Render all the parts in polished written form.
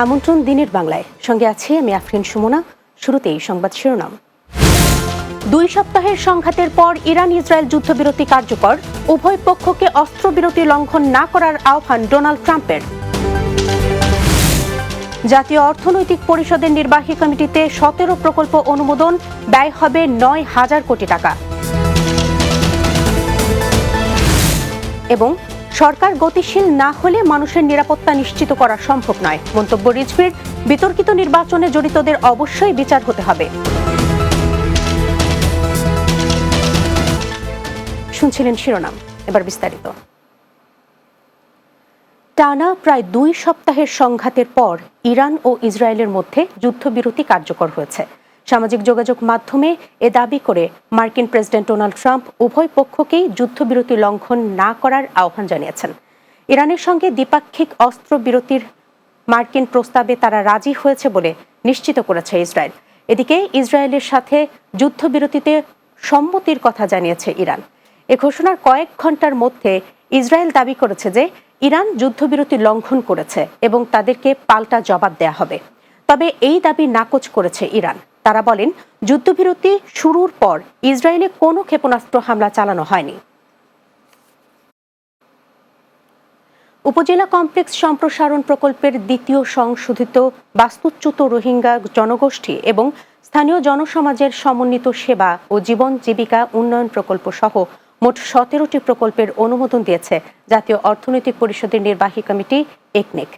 আমন্ত্রণ দিনের বাংলায়, সঙ্গে আছি আমি আফরিন সুমনা। শুরুতেই সংবাদ শিরোনাম। 2 সপ্তাহের সংঘাতের পর ইরান ইসরায়েল যুদ্ধবিরতি কার্যকর, উভয় পক্ষকে অস্ত্রবিরতি লঙ্ঘন না করার আহ্বান ডোনাল্ড ট্রাম্পের। জাতীয় অর্থনৈতিক পরিষদের নির্বাহী কমিটিতে 17 প্রকল্প অনুমোদন, ব্যয় হবে 9,000 কোটি টাকা। এবং সরকার গতিশীল না হলে মানুষের নিরাপত্তা নিশ্চিত করা সম্ভব নয়, মন্তব্য রিজভির। বিতর্কিত নির্বাচনে জড়িতদের অবশ্যই বিচার হতে হবে। শুনছিলেন শিরোনাম, এবার বিস্তারিত। টানা প্রায় 2 সপ্তাহের সংঘাতের পর ইরান ও ইসরায়েলের মধ্যে যুদ্ধবিরতি কার্যকর হয়েছে। সামাজিক যোগাযোগ মাধ্যমে এ দাবি করে মার্কিন প্রেসিডেন্ট ডোনাল্ড ট্রাম্প উভয় পক্ষকেই যুদ্ধবিরতি লঙ্ঘন না করার আহ্বান জানিয়েছেন। ইরানের সঙ্গে দ্বিপাক্ষিক অস্ত্রবিরতির মার্কিন প্রস্তাবে তারা রাজি হয়েছে বলে নিশ্চিত করেছে ইসরায়েল। এদিকে ইসরায়েলের সাথে যুদ্ধবিরতিতে সম্মতির কথা জানিয়েছে ইরান। এ ঘোষণার কয়েক ঘন্টার মধ্যে ইসরায়েল দাবি করেছে যে ইরান যুদ্ধবিরতি লঙ্ঘন করেছে এবং তাদেরকে পাল্টা জবাব দেয়া হবে। তবে এই দাবি নাকচ করেছে ইরান। তারা বলেন, যুদ্ধবিরতি শুরুর পর ইসরায়েলে কোনো ক্ষেপণাস্ত্র হামলা চালানো হয়নি। উপজেলা কমপ্লেক্স সম্প্রসারণ প্রকল্পের দ্বিতীয় সংশোধিত বাস্তুচ্যুত রোহিঙ্গা জনগোষ্ঠী এবং স্থানীয় জনসমাজের সমন্বিত সেবা ও জীবন জীবিকা উন্নয়ন প্রকল্প সহ মোট 17টি প্রকল্পের অনুমোদন দিয়েছে জাতীয় অর্থনৈতিক পরিষদের নির্বাহী কমিটি একনেক।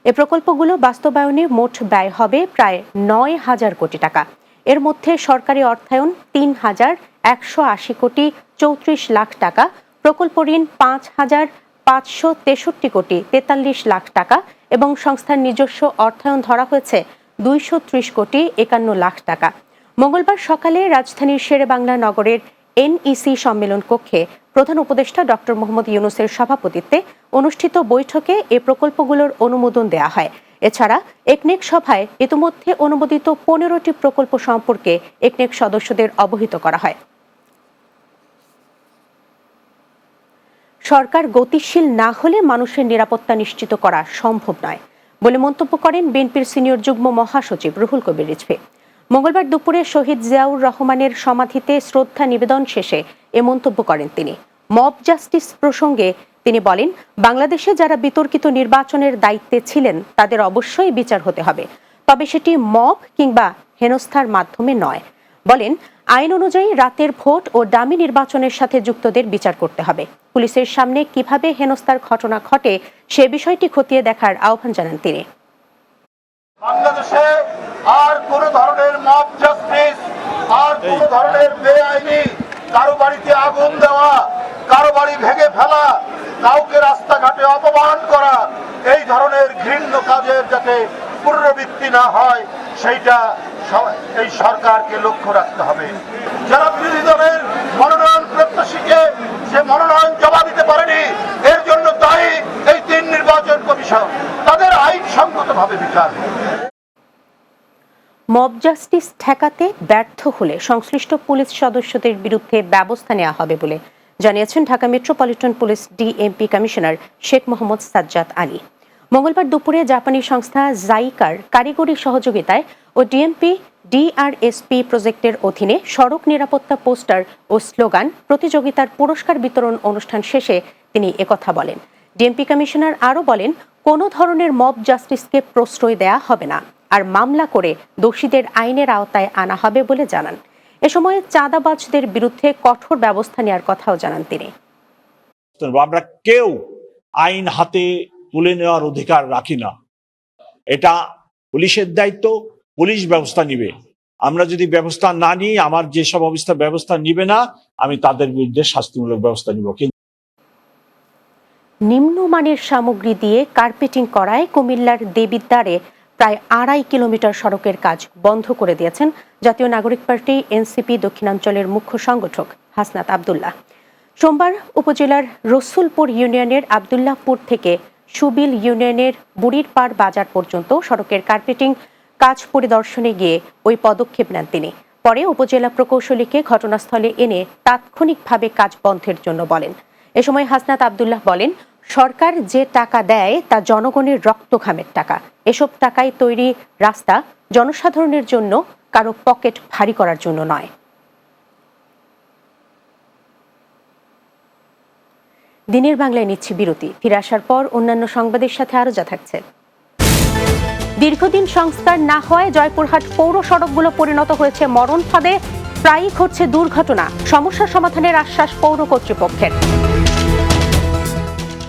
এ প্রকল্পগুলো বাস্তবায়নে মোট ব্যয় হবে প্রায় 9,000 কোটি টাকা। এর মধ্যে সরকারি অর্থায়ন 3,180 কোটি 34 লাখ টাকা, প্রকল্প ঋণ 5,563 কোটি 43 লাখ টাকা এবং সংস্থার নিজস্ব অর্থায়ন ধরা হয়েছে 230 কোটি 51 লাখ টাকা। মঙ্গলবার সকালে রাজধানীর শেরেবাংলা নগরের NEC সম্মেলন কক্ষে প্রধান উপদেষ্টা ডক্টর মোহাম্মদ ইউনূসের সভাপতিত্বে অনুষ্ঠিত বৈঠকে এ প্রকল্পগুলোর অনুমোদন দেয়া হয়। এছাড়া একনেক সভায় ইতিমধ্যে অনুমোদিত 15টি প্রকল্প সম্পর্কে একনেক সদস্যদের অবহিত করা হয়। সরকার গতিশীল না হলে মানুষের নিরাপত্তা নিশ্চিত করা সম্ভব নয় বলে মন্তব্য করেন বিএনপির সিনিয়র যুগ্ম মহাসচিব রুহুল কবির রিজভী। মঙ্গলবার দুপুরে শহীদ জিয়াউর রহমানের সমাধিতে শ্রদ্ধা নিবেদন শেষে এ মন্তব্য করেন তিনি। মব জাস্টিস প্রসঙ্গে তিনি বলেন, বাংলাদেশে যারা বিতর্কিত নির্বাচনের দায়িত্বে ছিলেন তাদের অবশ্যই বিচার হতে হবে, তবে সেটি মব কিংবা হেনস্থার মাধ্যমে নয়। বলেন, আইন অনুযায়ী রাতের ভোট ও ডামি নির্বাচনের সাথে যুক্তদের বিচার করতে হবে। পুলিশের সামনে কিভাবে হেনস্থার ঘটনা ঘটে সে বিষয়টি খতিয়ে দেখার আহ্বান জানান তিনি। বাংলাদেশে আর কোন ধরনের মব জাস্টিস, আর কোন ধরনের বেআইনি কারো বাড়িতে আগুন দেওয়া, কারো বাড়ি ভেঙে ফেলা, কাউকে রাস্তাঘাটে অপমান করা, এই ধরনের ঘৃণ্য কাজের যাতে পুনরাবৃত্তি না হয় সেইটা এই সরকারকে লক্ষ্য রাখতে হবে। যারা বিরোধী দলের মনোনয়ন প্রত্যাশীকে সে মনোনয়ন জমা দিতে পারেনি, এর জন্য দায়ী এই 3 নির্বাচন কমিশন, তাদের আইনসঙ্গতভাবে বিচার। মব জাস্টিস ঠেকাতে ব্যর্থ হলে সংশ্লিষ্ট পুলিশ সদস্যদের বিরুদ্ধে ব্যবস্থা নেওয়া হবে বলে জানিয়েছেন Dhaka metropolitan police DMP commissioner Sheikh Mohammad Sajjad Ali. মঙ্গলবার দুপুরে জাপানি সংস্থা জাইকার কারিগরি সহযোগিতায় ও DRSP প্রজেক্টের অধীনে সড়ক নিরাপত্তা পোস্টার ও স্লোগান প্রতিযোগিতার পুরস্কার বিতরণ অনুষ্ঠান শেষে তিনি একথা বলেন। DMP কমিশনার আরও বলেন, কোনো ধরনের মব জাস্টিসকে প্রশ্রয় দেয়া হবে না, আর মামলা করে দোষীদের আইনের আওতায় আনা হবে বলে জানান। এ সময় চাঁদাবাজদের বিরুদ্ধে কঠোর ব্যবস্থা নেওয়ার কথাও জানান তিনি। আমরা কেউ আইন হাতে তুলে নেওয়ার অধিকার রাখি না, এটা পুলিশের দায়িত্ব, পুলিশ ব্যবস্থা নিবে। আমরা যদি ব্যবস্থা না নিই, আমার যেসব ব্যবস্থা নিবে না, আমি তাদের বিরুদ্ধে শাস্তিমূলক ব্যবস্থা নিব। নিম্নমানের সামগ্রী দিয়ে কার্পেটিং করায় কুমিল্লার দেবিদ্বারে প্রায় 2.5 কিলোমিটার সড়কের কাজ বন্ধ করে দিয়েছেন জাতীয় নাগরিক পার্টি NCP দক্ষিণাঞ্চলের মুখ্য সংগঠক হাসনাত আব্দুল্লাহ। সোমবার উপজেলার রসুলপুর ইউনিয়নের আব্দুল্লাহপুর থেকে সুবিল ইউনিয়নের বুড়িরপাড় বাজার পর্যন্ত সড়কের কার্পেটিং কাজ পরিদর্শনে গিয়ে ওই পদক্ষেপ নেন তিনি। পরে উপজেলা প্রকৌশলীকে ঘটনাস্থলে এনে তাৎক্ষণিকভাবে কাজ বন্ধের জন্য বলেন। এ সময় হাসনাত আব্দুল্লাহ বলেন, সরকার যে টাকা দেয় তা জনগণের রক্ত ঘামের টাকা। এসব টাকায় তৈরি রাস্তা জনসাধারণের জন্য, কারো পকেট ভারী করার জন্য নয়। দিনের বাংলায় নিচ্ছি বিরতি। ফিরে আসার পর অন্যান্য সংবাদের সাথে আরো যা থাকছে। দীর্ঘদিন সংস্কার না হওয়ায় জয়পুরহাট পৌর সড়কগুলো পরিণত হয়েছে মরণ ফাঁদে। প্রায়ই ঘটছে দুর্ঘটনা। সমস্যা সমাধানের আশ্বাস পৌর কর্তৃপক্ষের।